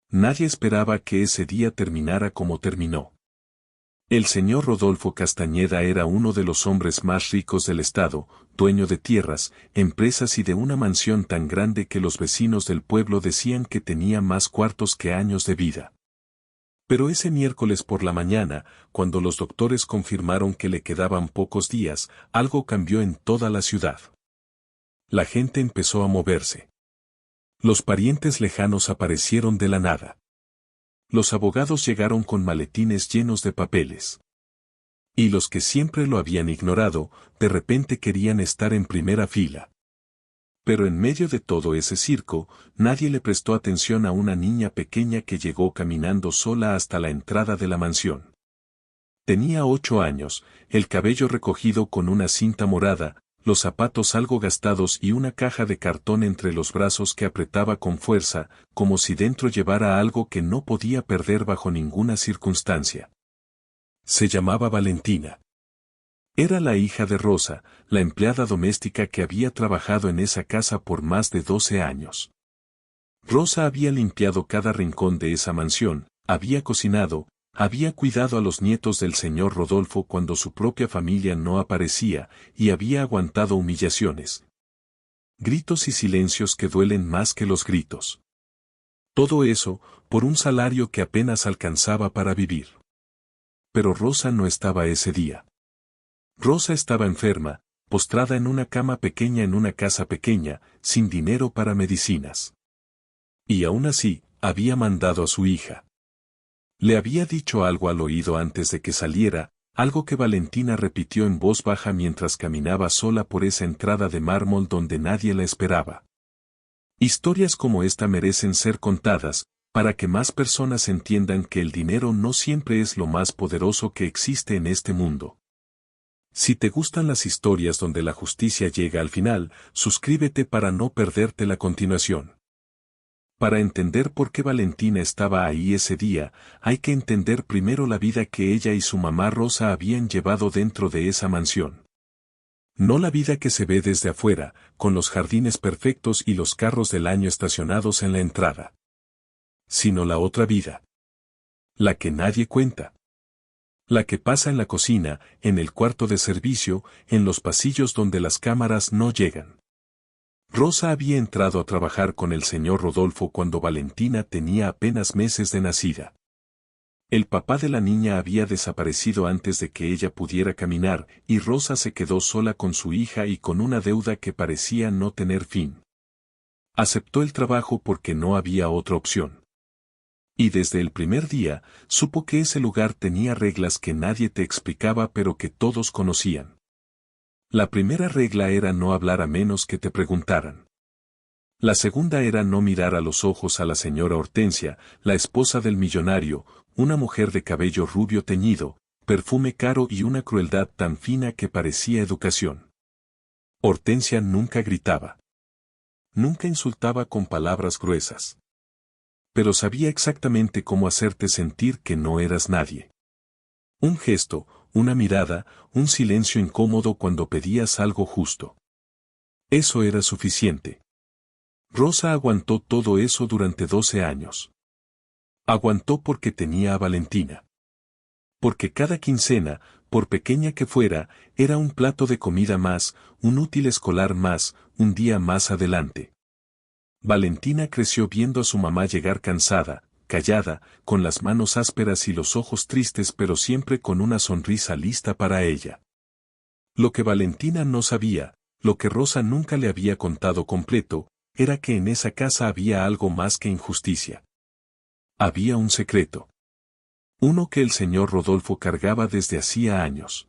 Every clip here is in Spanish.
Nadie esperaba que ese día terminara como terminó. El señor Rodolfo Castañeda era uno de los hombres más ricos del estado, dueño de tierras, empresas y de una mansión tan grande que los vecinos del pueblo decían que tenía más cuartos que años de vida. Pero ese miércoles por la mañana, cuando los doctores confirmaron que le quedaban pocos días, algo cambió en toda la ciudad. La gente empezó a moverse. Los parientes lejanos aparecieron de la nada. Los abogados llegaron con maletines llenos de papeles. Y los que siempre lo habían ignorado, de repente querían estar en primera fila. Pero en medio de todo ese circo, nadie le prestó atención a una niña pequeña que llegó caminando sola hasta la entrada de la mansión. Tenía 8 años, el cabello recogido con una cinta morada, los zapatos algo gastados y una caja de cartón entre los brazos que apretaba con fuerza, como si dentro llevara algo que no podía perder bajo ninguna circunstancia. Se llamaba Valentina. Era la hija de Rosa, la empleada doméstica que había trabajado en esa casa por más de 12 años. Rosa había limpiado cada rincón de esa mansión, había cocinado, había cuidado a los nietos del señor Rodolfo cuando su propia familia no aparecía, y había aguantado humillaciones. Gritos y silencios que duelen más que los gritos. Todo eso, por un salario que apenas alcanzaba para vivir. Pero Rosa no estaba ese día. Rosa estaba enferma, postrada en una cama pequeña en una casa pequeña, sin dinero para medicinas. Y aún así, había mandado a su hija. Le había dicho algo al oído antes de que saliera, algo que Valentina repitió en voz baja mientras caminaba sola por esa entrada de mármol donde nadie la esperaba. Historias como esta merecen ser contadas, para que más personas entiendan que el dinero no siempre es lo más poderoso que existe en este mundo. Si te gustan las historias donde la justicia llega al final, suscríbete para no perderte la continuación. Para entender por qué Valentina estaba ahí ese día, hay que entender primero la vida que ella y su mamá Rosa habían llevado dentro de esa mansión. No la vida que se ve desde afuera, con los jardines perfectos y los carros del año estacionados en la entrada. Sino la otra vida. La que nadie cuenta. La que pasa en la cocina, en el cuarto de servicio, en los pasillos donde las cámaras no llegan. Rosa había entrado a trabajar con el señor Rodolfo cuando Valentina tenía apenas meses de nacida. El papá de la niña había desaparecido antes de que ella pudiera caminar, y Rosa se quedó sola con su hija y con una deuda que parecía no tener fin. Aceptó el trabajo porque no había otra opción. Y desde el primer día, supo que ese lugar tenía reglas que nadie te explicaba pero que todos conocían. La primera regla era no hablar a menos que te preguntaran. La segunda era no mirar a los ojos a la señora Hortensia, la esposa del millonario, una mujer de cabello rubio teñido, perfume caro y una crueldad tan fina que parecía educación. Hortensia nunca gritaba. Nunca insultaba con palabras gruesas. Pero sabía exactamente cómo hacerte sentir que no eras nadie. Un gesto, una mirada, un silencio incómodo cuando pedías algo justo. Eso era suficiente. Rosa aguantó todo eso durante 12 años. Aguantó porque tenía a Valentina. Porque cada quincena, por pequeña que fuera, era un plato de comida más, un útil escolar más, un día más adelante. Valentina creció viendo a su mamá llegar cansada, callada, con las manos ásperas y los ojos tristes pero siempre con una sonrisa lista para ella. Lo que Valentina no sabía, lo que Rosa nunca le había contado completo, era que en esa casa había algo más que injusticia. Había un secreto. Uno que el señor Rodolfo cargaba desde hacía años.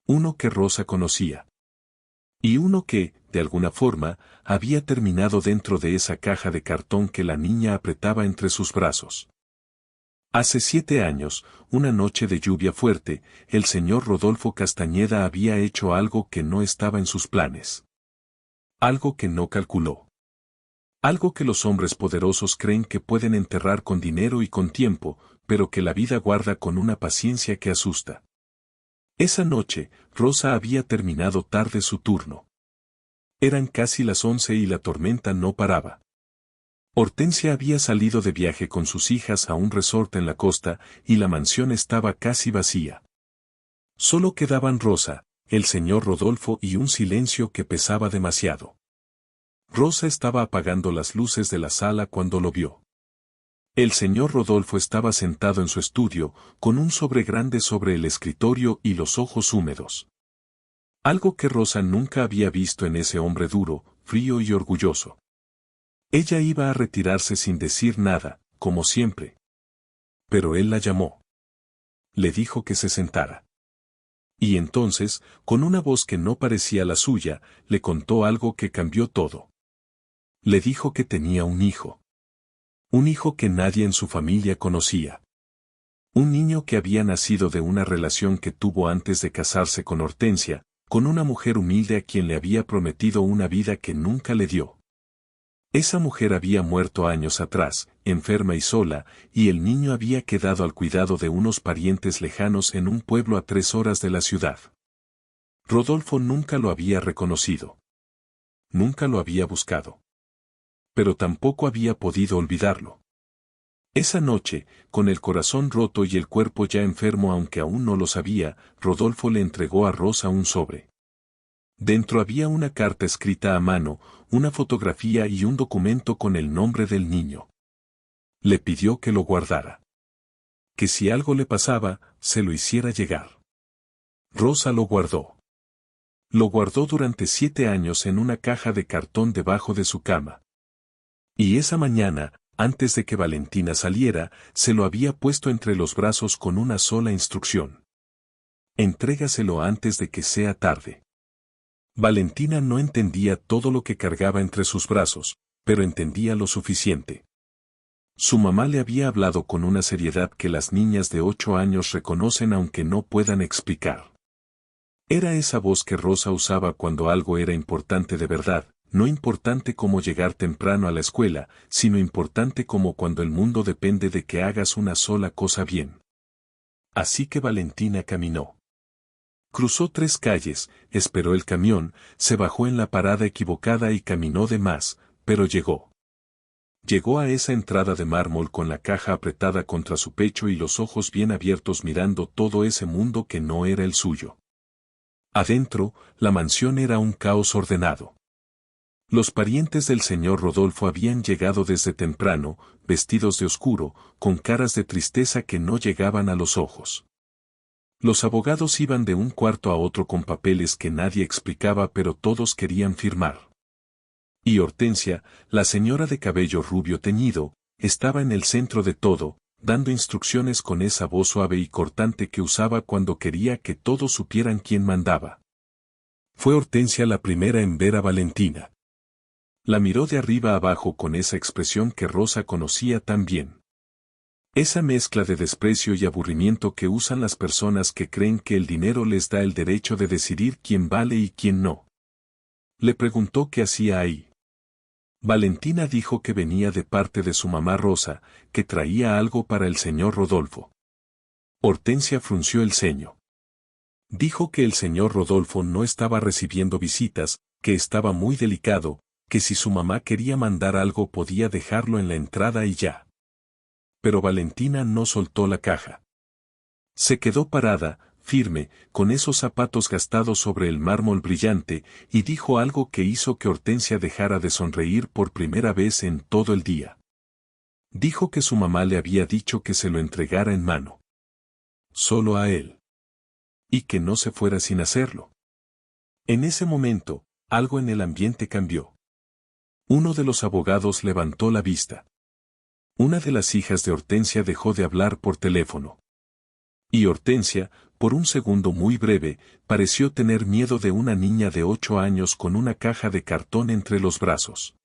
Uno que Rosa conocía. Y uno que, de alguna forma, había terminado dentro de esa caja de cartón que la niña apretaba entre sus brazos. Hace 7 años, una noche de lluvia fuerte, el señor Rodolfo Castañeda había hecho algo que no estaba en sus planes. Algo que no calculó. Algo que los hombres poderosos creen que pueden enterrar con dinero y con tiempo, pero que la vida guarda con una paciencia que asusta. Esa noche, Rosa había terminado tarde su turno. Eran casi las 11 y la tormenta no paraba. Hortensia había salido de viaje con sus hijas a un resort en la costa y la mansión estaba casi vacía. Solo quedaban Rosa, el señor Rodolfo y un silencio que pesaba demasiado. Rosa estaba apagando las luces de la sala cuando lo vio. El señor Rodolfo estaba sentado en su estudio, con un sobre grande sobre el escritorio y los ojos húmedos. Algo que Rosa nunca había visto en ese hombre duro, frío y orgulloso. Ella iba a retirarse sin decir nada, como siempre. Pero él la llamó. Le dijo que se sentara. Y entonces, con una voz que no parecía la suya, le contó algo que cambió todo. Le dijo que tenía un hijo. Un hijo que nadie en su familia conocía. Un niño que había nacido de una relación que tuvo antes de casarse con Hortensia, con una mujer humilde a quien le había prometido una vida que nunca le dio. Esa mujer había muerto años atrás, enferma y sola, y el niño había quedado al cuidado de unos parientes lejanos en un pueblo a 3 horas de la ciudad. Rodolfo nunca lo había reconocido. Nunca lo había buscado. Pero tampoco había podido olvidarlo. Esa noche, con el corazón roto y el cuerpo ya enfermo aunque aún no lo sabía, Rodolfo le entregó a Rosa un sobre. Dentro había una carta escrita a mano, una fotografía y un documento con el nombre del niño. Le pidió que lo guardara. Que si algo le pasaba, se lo hiciera llegar. Rosa lo guardó. Lo guardó durante 7 años en una caja de cartón debajo de su cama. Y esa mañana, antes de que Valentina saliera, se lo había puesto entre los brazos con una sola instrucción. Entrégaselo antes de que sea tarde. Valentina no entendía todo lo que cargaba entre sus brazos, pero entendía lo suficiente. Su mamá le había hablado con una seriedad que las niñas de 8 años reconocen aunque no puedan explicar. Era esa voz que Rosa usaba cuando algo era importante de verdad, no importante como llegar temprano a la escuela, sino importante como cuando el mundo depende de que hagas una sola cosa bien. Así que Valentina caminó. Cruzó 3 calles, esperó el camión, se bajó en la parada equivocada y caminó de más, pero llegó. Llegó a esa entrada de mármol con la caja apretada contra su pecho y los ojos bien abiertos mirando todo ese mundo que no era el suyo. Adentro, la mansión era un caos ordenado. Los parientes del señor Rodolfo habían llegado desde temprano, vestidos de oscuro, con caras de tristeza que no llegaban a los ojos. Los abogados iban de un cuarto a otro con papeles que nadie explicaba pero todos querían firmar. Y Hortensia, la señora de cabello rubio teñido, estaba en el centro de todo, dando instrucciones con esa voz suave y cortante que usaba cuando quería que todos supieran quién mandaba. Fue Hortensia la primera en ver a Valentina. La miró de arriba abajo con esa expresión que Rosa conocía tan bien. Esa mezcla de desprecio y aburrimiento que usan las personas que creen que el dinero les da el derecho de decidir quién vale y quién no. Le preguntó qué hacía ahí. Valentina dijo que venía de parte de su mamá Rosa, que traía algo para el señor Rodolfo. Hortensia frunció el ceño. Dijo que el señor Rodolfo no estaba recibiendo visitas, que estaba muy delicado, que si su mamá quería mandar algo podía dejarlo en la entrada y ya. Pero Valentina no soltó la caja. Se quedó parada, firme, con esos zapatos gastados sobre el mármol brillante, y dijo algo que hizo que Hortensia dejara de sonreír por primera vez en todo el día. Dijo que su mamá le había dicho que se lo entregara en mano. Solo a él. Y que no se fuera sin hacerlo. En ese momento, algo en el ambiente cambió. Uno de los abogados levantó la vista. Una de las hijas de Hortensia dejó de hablar por teléfono. Y Hortensia, por un segundo muy breve, pareció tener miedo de una niña de 8 años con una caja de cartón entre los brazos.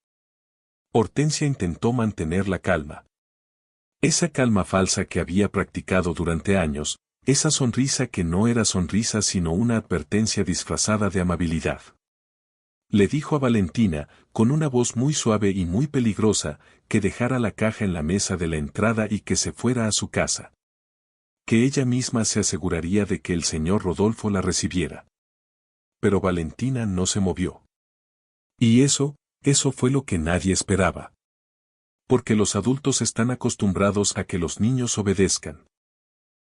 Hortensia intentó mantener la calma. Esa calma falsa que había practicado durante años, esa sonrisa que no era sonrisa sino una advertencia disfrazada de amabilidad. Le dijo a Valentina, con una voz muy suave y muy peligrosa, que dejara la caja en la mesa de la entrada y que se fuera a su casa. Que ella misma se aseguraría de que el señor Rodolfo la recibiera. Pero Valentina no se movió. Y eso fue lo que nadie esperaba. Porque los adultos están acostumbrados a que los niños obedezcan.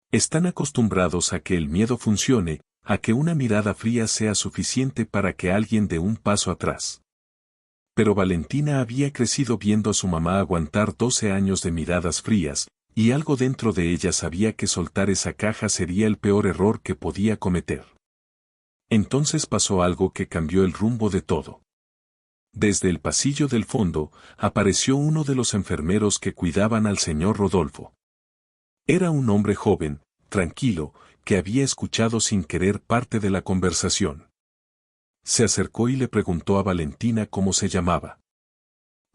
Están acostumbrados a que el miedo funcione, a que una mirada fría sea suficiente para que alguien dé un paso atrás. Pero Valentina había crecido viendo a su mamá aguantar 12 años de miradas frías, y algo dentro de ella sabía que soltar esa caja sería el peor error que podía cometer. Entonces pasó algo que cambió el rumbo de todo. Desde el pasillo del fondo, apareció uno de los enfermeros que cuidaban al señor Rodolfo. Era un hombre joven, tranquilo, que había escuchado sin querer parte de la conversación. Se acercó y le preguntó a Valentina cómo se llamaba.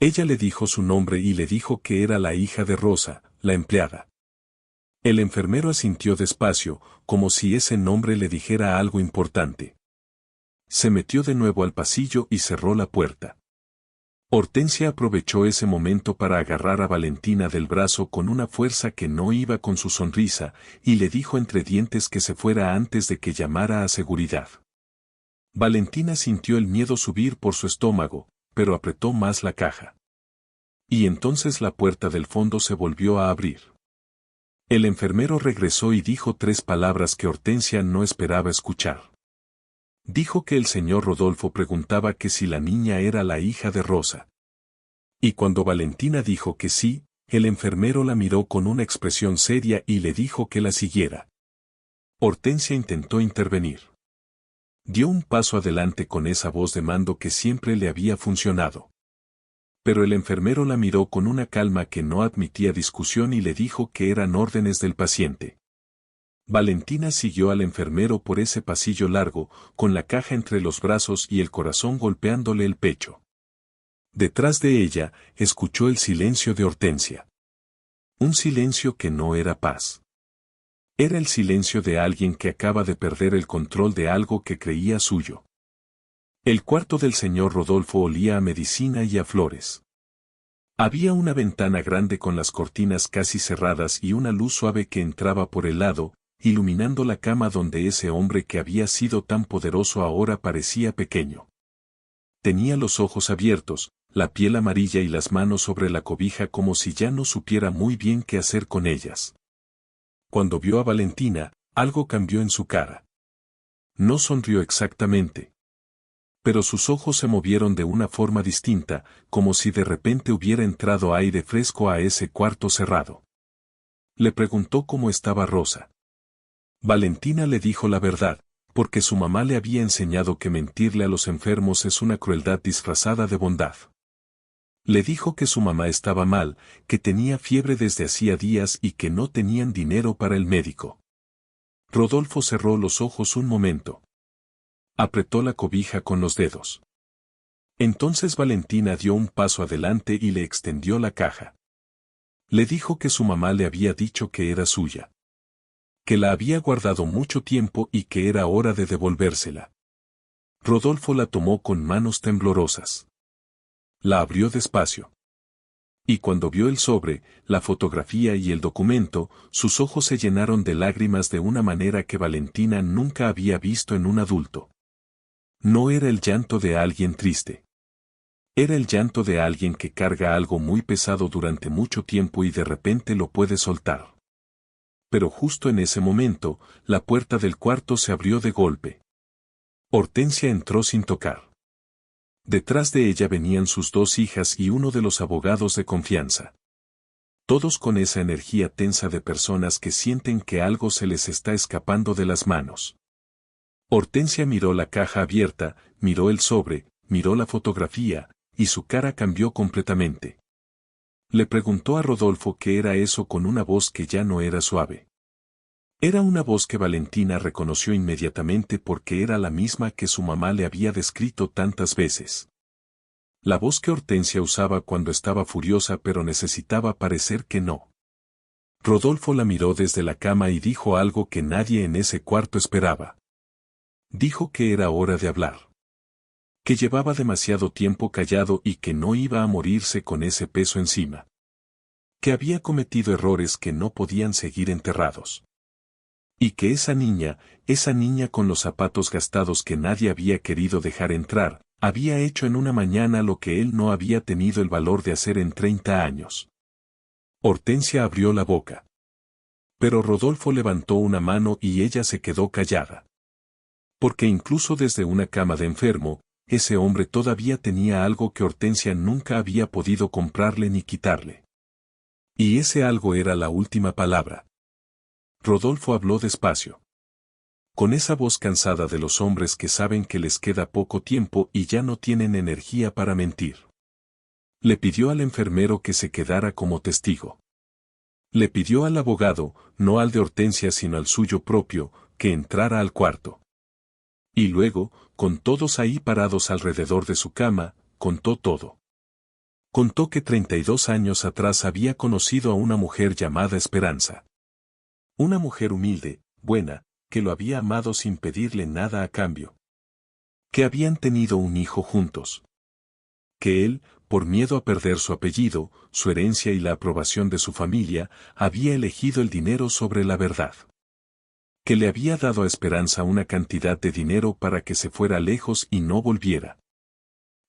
Ella le dijo su nombre y le dijo que era la hija de Rosa, la empleada. El enfermero asintió despacio, como si ese nombre le dijera algo importante. Se metió de nuevo al pasillo y cerró la puerta. Hortensia aprovechó ese momento para agarrar a Valentina del brazo con una fuerza que no iba con su sonrisa, y le dijo entre dientes que se fuera antes de que llamara a seguridad. Valentina sintió el miedo subir por su estómago, pero apretó más la caja. Y entonces la puerta del fondo se volvió a abrir. El enfermero regresó y dijo 3 palabras que Hortensia no esperaba escuchar. Dijo que el señor Rodolfo preguntaba que si la niña era la hija de Rosa. Y cuando Valentina dijo que sí, el enfermero la miró con una expresión seria y le dijo que la siguiera. Hortensia intentó intervenir. Dio un paso adelante con esa voz de mando que siempre le había funcionado. Pero el enfermero la miró con una calma que no admitía discusión y le dijo que eran órdenes del paciente. Valentina siguió al enfermero por ese pasillo largo, con la caja entre los brazos y el corazón golpeándole el pecho. Detrás de ella, escuchó el silencio de Hortensia. Un silencio que no era paz. Era el silencio de alguien que acaba de perder el control de algo que creía suyo. El cuarto del señor Rodolfo olía a medicina y a flores. Había una ventana grande con las cortinas casi cerradas y una luz suave que entraba por el lado, iluminando la cama donde ese hombre que había sido tan poderoso ahora parecía pequeño. Tenía los ojos abiertos, la piel amarilla y las manos sobre la cobija como si ya no supiera muy bien qué hacer con ellas. Cuando vio a Valentina, algo cambió en su cara. No sonrió exactamente. Pero sus ojos se movieron de una forma distinta, como si de repente hubiera entrado aire fresco a ese cuarto cerrado. Le preguntó cómo estaba Rosa. Valentina le dijo la verdad, porque su mamá le había enseñado que mentirle a los enfermos es una crueldad disfrazada de bondad. Le dijo que su mamá estaba mal, que tenía fiebre desde hacía días y que no tenían dinero para el médico. Rodolfo cerró los ojos un momento. Apretó la cobija con los dedos. Entonces Valentina dio un paso adelante y le extendió la caja. Le dijo que su mamá le había dicho que era suya. Que la había guardado mucho tiempo y que era hora de devolvérsela. Rodolfo la tomó con manos temblorosas. La abrió despacio. Y cuando vio el sobre, la fotografía y el documento, sus ojos se llenaron de lágrimas de una manera que Valentina nunca había visto en un adulto. No era el llanto de alguien triste. Era el llanto de alguien que carga algo muy pesado durante mucho tiempo y de repente lo puede soltar. Pero justo en ese momento, la puerta del cuarto se abrió de golpe. Hortensia entró sin tocar. Detrás de ella venían sus 2 hijas y uno de los abogados de confianza. Todos con esa energía tensa de personas que sienten que algo se les está escapando de las manos. Hortensia miró la caja abierta, miró el sobre, miró la fotografía, y su cara cambió completamente. Le preguntó a Rodolfo qué era eso con una voz que ya no era suave. Era una voz que Valentina reconoció inmediatamente porque era la misma que su mamá le había descrito tantas veces. La voz que Hortensia usaba cuando estaba furiosa pero necesitaba parecer que no. Rodolfo la miró desde la cama y dijo algo que nadie en ese cuarto esperaba. Dijo que era hora de hablar. Que llevaba demasiado tiempo callado y que no iba a morirse con ese peso encima. Que había cometido errores que no podían seguir enterrados. Y que esa niña con los zapatos gastados que nadie había querido dejar entrar, Había hecho en una mañana lo que él no había tenido el valor de hacer en 30 años. Hortensia abrió la boca. Pero Rodolfo levantó una mano y ella se quedó callada. Porque incluso desde una cama de enfermo, ese hombre todavía tenía algo que Hortensia nunca había podido comprarle ni quitarle. Y ese algo era la última palabra. Rodolfo habló despacio. Con esa voz cansada de los hombres que saben que les queda poco tiempo y ya no tienen energía para mentir. Le pidió al enfermero que se quedara como testigo. Le pidió al abogado, no al de Hortensia sino al suyo propio, que entrara al cuarto. Y luego, con todos ahí parados alrededor de su cama, contó todo. Contó que 32 años atrás había conocido a una mujer llamada Esperanza. Una mujer humilde, buena, que lo había amado sin pedirle nada a cambio. Que habían tenido un hijo juntos. Que él, por miedo a perder su apellido, su herencia y la aprobación de su familia, había elegido el dinero sobre la verdad. Que le había dado a Esperanza una cantidad de dinero para que se fuera lejos y no volviera.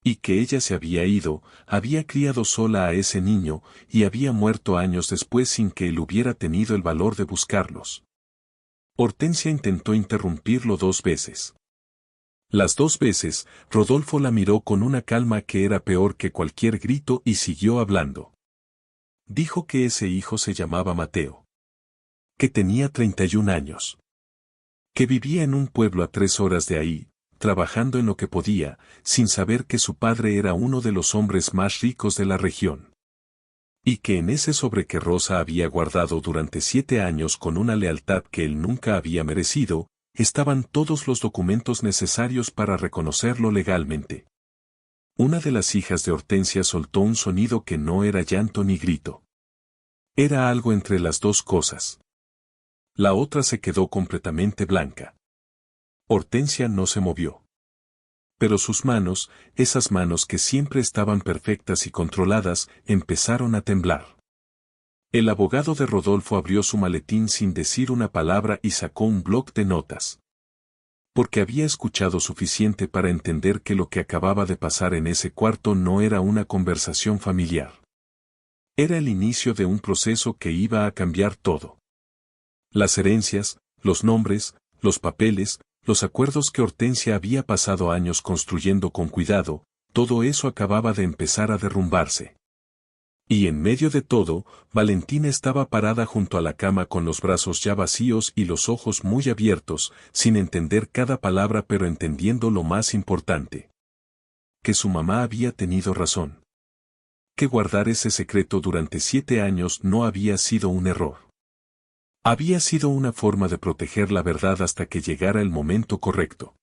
Y que ella se había ido, había criado sola a ese niño, y había muerto años después sin que él hubiera tenido el valor de buscarlos. Hortensia intentó interrumpirlo 2 veces. Las 2 veces, Rodolfo la miró con una calma que era peor que cualquier grito y siguió hablando. Dijo que ese hijo se llamaba Mateo. Que tenía 31 años. Que vivía en un pueblo a 3 horas de ahí, trabajando en lo que podía, sin saber que su padre era uno de los hombres más ricos de la región. Y que en ese sobre que Rosa había guardado durante 7 años con una lealtad que él nunca había merecido, estaban todos los documentos necesarios para reconocerlo legalmente. Una de las hijas de Hortensia soltó un sonido que no era llanto ni grito. Era algo entre las 2 cosas. La otra se quedó completamente blanca. Hortensia no se movió. Pero sus manos, esas manos que siempre estaban perfectas y controladas, empezaron a temblar. El abogado de Rodolfo abrió su maletín sin decir una palabra y sacó un bloc de notas. Porque había escuchado suficiente para entender que lo que acababa de pasar en ese cuarto no era una conversación familiar. Era el inicio de un proceso que iba a cambiar todo. Las herencias, los nombres, los papeles, los acuerdos que Hortensia había pasado años construyendo con cuidado, todo eso acababa de empezar a derrumbarse. Y en medio de todo, Valentina estaba parada junto a la cama con los brazos ya vacíos y los ojos muy abiertos, sin entender cada palabra pero entendiendo lo más importante. Que su mamá había tenido razón. Que guardar ese secreto durante 7 años no había sido un error. Había sido una forma de proteger la verdad hasta que llegara el momento correcto.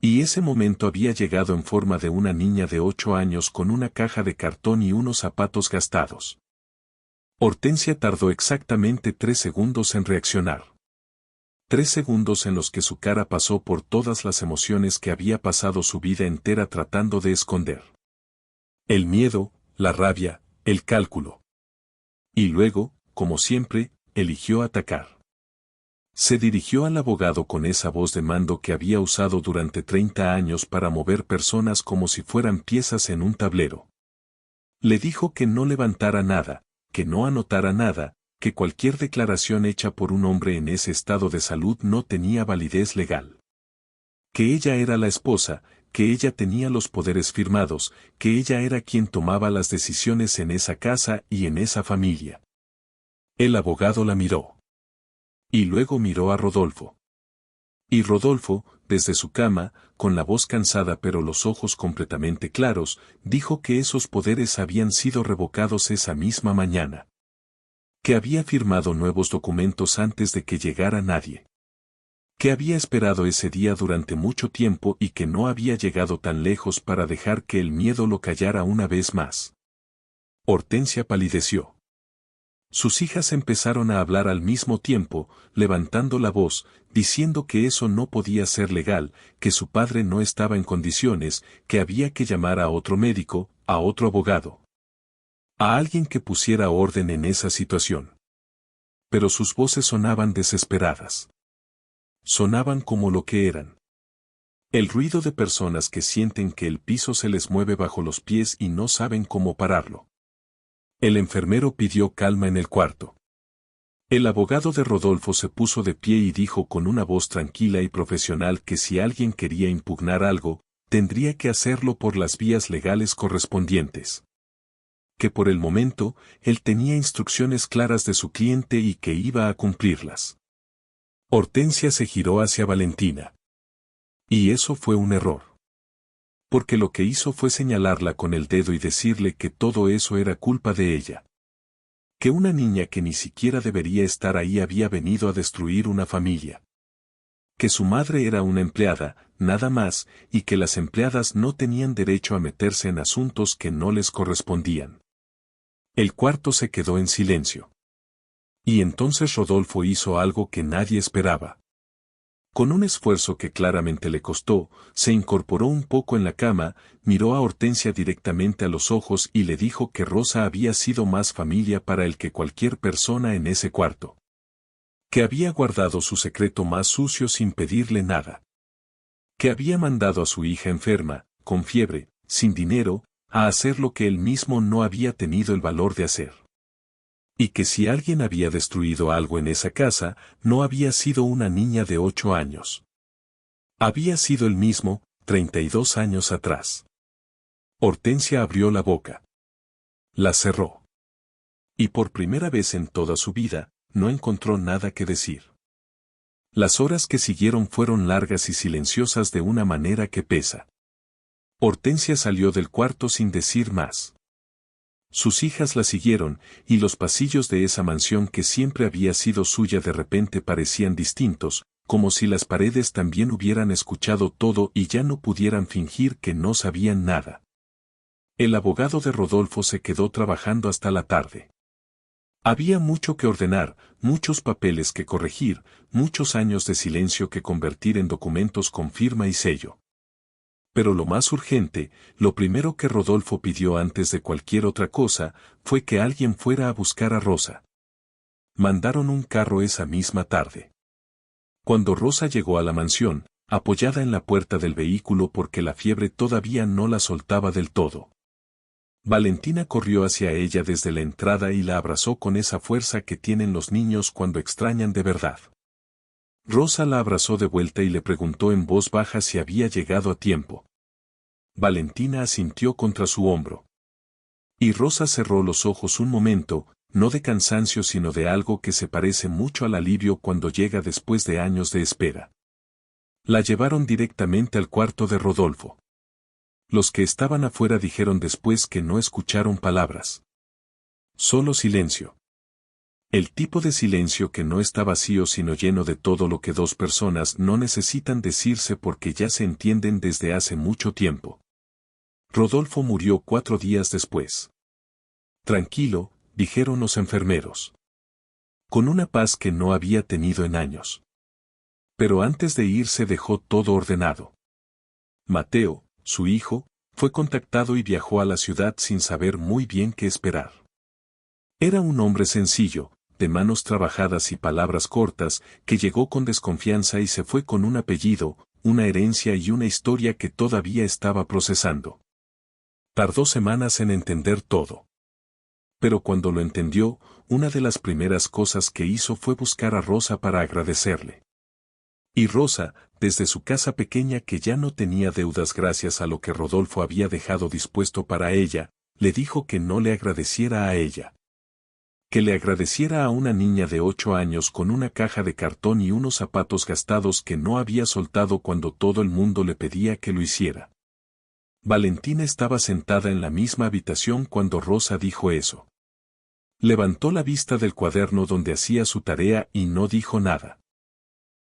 Y ese momento había llegado en forma de una niña de 8 años con una caja de cartón y unos zapatos gastados. Hortensia tardó exactamente 3 segundos en reaccionar. 3 segundos en los que su cara pasó por todas las emociones que había pasado su vida entera tratando de esconder. El miedo, la rabia, el cálculo. Y luego, como siempre, eligió atacar. Se dirigió al abogado con esa voz de mando que había usado durante 30 años para mover personas como si fueran piezas en un tablero. Le dijo que no levantara nada, que no anotara nada, que cualquier declaración hecha por un hombre en ese estado de salud no tenía validez legal. Que ella era la esposa, que ella tenía los poderes firmados, que ella era quien tomaba las decisiones en esa casa y en esa familia. El abogado la miró. Y luego miró a Rodolfo. Y Rodolfo, desde su cama, con la voz cansada pero los ojos completamente claros, dijo que esos poderes habían sido revocados esa misma mañana. Que había firmado nuevos documentos antes de que llegara nadie. Que había esperado ese día durante mucho tiempo y que no había llegado tan lejos para dejar que el miedo lo callara una vez más. Hortensia palideció. Sus hijas empezaron a hablar al mismo tiempo, levantando la voz, diciendo que eso no podía ser legal, que su padre no estaba en condiciones, que había que llamar a otro médico, a otro abogado. A alguien que pusiera orden en esa situación. Pero sus voces sonaban desesperadas. Sonaban como lo que eran. El ruido de personas que sienten que el piso se les mueve bajo los pies y no saben cómo pararlo. El enfermero pidió calma en el cuarto. El abogado de Rodolfo se puso de pie y dijo con una voz tranquila y profesional que si alguien quería impugnar algo, tendría que hacerlo por las vías legales correspondientes. Que por el momento, él tenía instrucciones claras de su cliente y que iba a cumplirlas. Hortensia se giró hacia Valentina. Y eso fue un error. Porque lo que hizo fue señalarla con el dedo y decirle que todo eso era culpa de ella. Que una niña que ni siquiera debería estar ahí había venido a destruir una familia. Que su madre era una empleada, nada más, y que las empleadas no tenían derecho a meterse en asuntos que no les correspondían. El cuarto se quedó en silencio. Y entonces Rodolfo hizo algo que nadie esperaba. Con un esfuerzo que claramente le costó, se incorporó un poco en la cama, miró a Hortensia directamente a los ojos y le dijo que Rosa había sido más familia para él que cualquier persona en ese cuarto. Que había guardado su secreto más sucio sin pedirle nada. Que había mandado a su hija enferma, con fiebre, sin dinero, a hacer lo que él mismo no había tenido el valor de hacer. Y que si alguien había destruido algo en esa casa, no había sido una niña de 8 años. Había sido él mismo, 32 años atrás. Hortensia abrió la boca. La cerró. Y por primera vez en toda su vida, no encontró nada que decir. Las horas que siguieron fueron largas y silenciosas de una manera que pesa. Hortensia salió del cuarto sin decir más. Sus hijas la siguieron, y los pasillos de esa mansión que siempre había sido suya de repente parecían distintos, como si las paredes también hubieran escuchado todo y ya no pudieran fingir que no sabían nada. El abogado de Rodolfo se quedó trabajando hasta la tarde. Había mucho que ordenar, muchos papeles que corregir, muchos años de silencio que convertir en documentos con firma y sello. Pero lo más urgente, lo primero que Rodolfo pidió antes de cualquier otra cosa, fue que alguien fuera a buscar a Rosa. Mandaron un carro esa misma tarde. Cuando Rosa llegó a la mansión, apoyada en la puerta del vehículo porque la fiebre todavía no la soltaba del todo. Valentina corrió hacia ella desde la entrada y la abrazó con esa fuerza que tienen los niños cuando extrañan de verdad. Rosa la abrazó de vuelta y le preguntó en voz baja si había llegado a tiempo. Valentina asintió contra su hombro. Y Rosa cerró los ojos un momento, no de cansancio sino de algo que se parece mucho al alivio cuando llega después de años de espera. La llevaron directamente al cuarto de Rodolfo. Los que estaban afuera dijeron después que no escucharon palabras. Solo silencio. El tipo de silencio que no está vacío sino lleno de todo lo que dos personas no necesitan decirse porque ya se entienden desde hace mucho tiempo. Rodolfo murió 4 días después. Tranquilo, dijeron los enfermeros. Con una paz que no había tenido en años. Pero antes de irse dejó todo ordenado. Mateo, su hijo, fue contactado y viajó a la ciudad sin saber muy bien qué esperar. Era un hombre sencillo, de manos trabajadas y palabras cortas, que llegó con desconfianza y se fue con un apellido, una herencia y una historia que todavía estaba procesando. Tardó semanas en entender todo. Pero cuando lo entendió, una de las primeras cosas que hizo fue buscar a Rosa para agradecerle. Y Rosa, desde su casa pequeña que ya no tenía deudas gracias a lo que Rodolfo había dejado dispuesto para ella, le dijo que no le agradeciera a ella. Que le agradeciera a una niña de 8 años con una caja de cartón y unos zapatos gastados que no había soltado cuando todo el mundo le pedía que lo hiciera. Valentina estaba sentada en la misma habitación cuando Rosa dijo eso. Levantó la vista del cuaderno donde hacía su tarea y no dijo nada.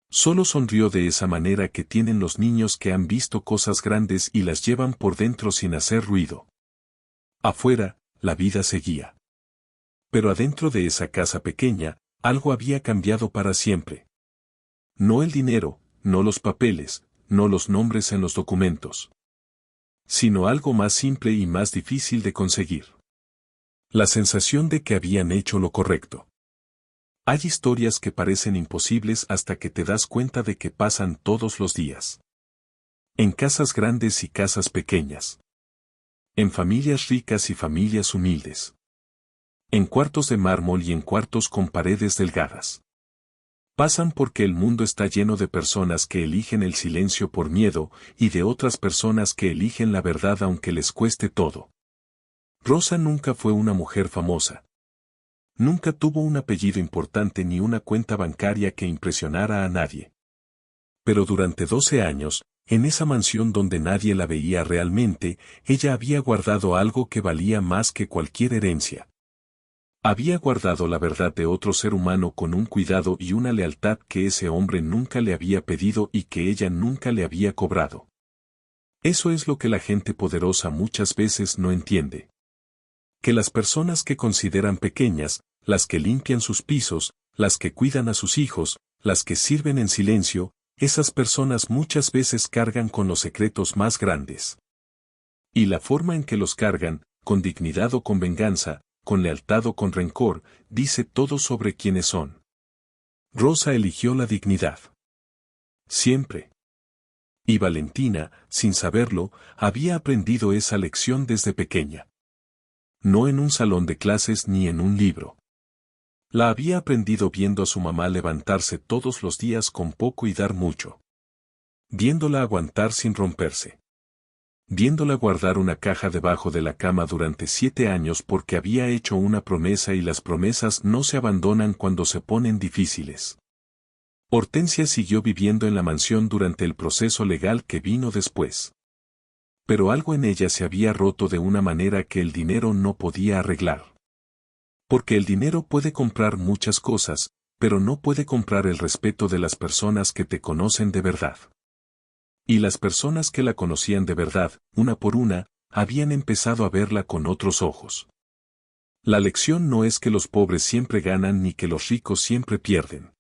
Solo sonrió de esa manera que tienen los niños que han visto cosas grandes y las llevan por dentro sin hacer ruido. Afuera, la vida seguía. Pero adentro de esa casa pequeña, algo había cambiado para siempre. No el dinero, no los papeles, no los nombres en los documentos. Sino algo más simple y más difícil de conseguir. La sensación de que habían hecho lo correcto. Hay historias que parecen imposibles hasta que te das cuenta de que pasan todos los días. En casas grandes y casas pequeñas. En familias ricas y familias humildes. En cuartos de mármol y en cuartos con paredes delgadas. Pasan porque el mundo está lleno de personas que eligen el silencio por miedo y de otras personas que eligen la verdad aunque les cueste todo. Rosa nunca fue una mujer famosa. Nunca tuvo un apellido importante ni una cuenta bancaria que impresionara a nadie. Pero durante 12 años, en esa mansión donde nadie la veía realmente, ella había guardado algo que valía más que cualquier herencia. Había guardado la verdad de otro ser humano con un cuidado y una lealtad que ese hombre nunca le había pedido y que ella nunca le había cobrado. Eso es lo que la gente poderosa muchas veces no entiende. Que las personas que consideran pequeñas, las que limpian sus pisos, las que cuidan a sus hijos, las que sirven en silencio, esas personas muchas veces cargan con los secretos más grandes. Y la forma en que los cargan, con dignidad o con venganza, con lealtad o con rencor, dice todo sobre quiénes son. Rosa eligió la dignidad. Siempre. Y Valentina, sin saberlo, había aprendido esa lección desde pequeña. No en un salón de clases ni en un libro. La había aprendido viendo a su mamá levantarse todos los días con poco y dar mucho. Viéndola aguantar sin romperse. Viéndola guardar una caja debajo de la cama durante 7 años porque había hecho una promesa y las promesas no se abandonan cuando se ponen difíciles. Hortensia siguió viviendo en la mansión durante el proceso legal que vino después. Pero algo en ella se había roto de una manera que el dinero no podía arreglar. Porque el dinero puede comprar muchas cosas, pero no puede comprar el respeto de las personas que te conocen de verdad. Y las personas que la conocían de verdad, una por una, habían empezado a verla con otros ojos. La lección no es que los pobres siempre ganan ni que los ricos siempre pierden.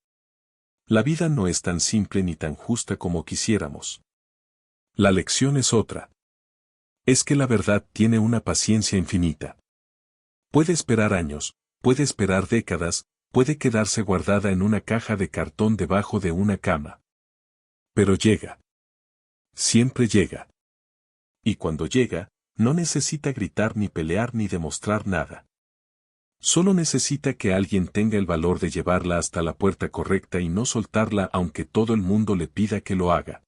La vida no es tan simple ni tan justa como quisiéramos. La lección es otra. Es que la verdad tiene una paciencia infinita. Puede esperar años, puede esperar décadas, puede quedarse guardada en una caja de cartón debajo de una cama. Pero llega. Siempre llega. Y cuando llega, no necesita gritar ni pelear ni demostrar nada. Solo necesita que alguien tenga el valor de llevarla hasta la puerta correcta y no soltarla aunque todo el mundo le pida que lo haga.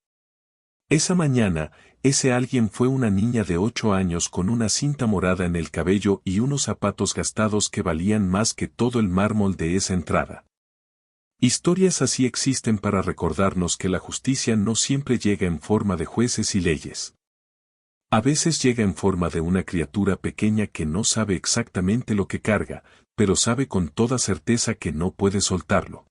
Esa mañana, ese alguien fue una niña de 8 años con una cinta morada en el cabello y unos zapatos gastados que valían más que todo el mármol de esa entrada. Historias así existen para recordarnos que la justicia no siempre llega en forma de jueces y leyes. A veces llega en forma de una criatura pequeña que no sabe exactamente lo que carga, pero sabe con toda certeza que no puede soltarlo.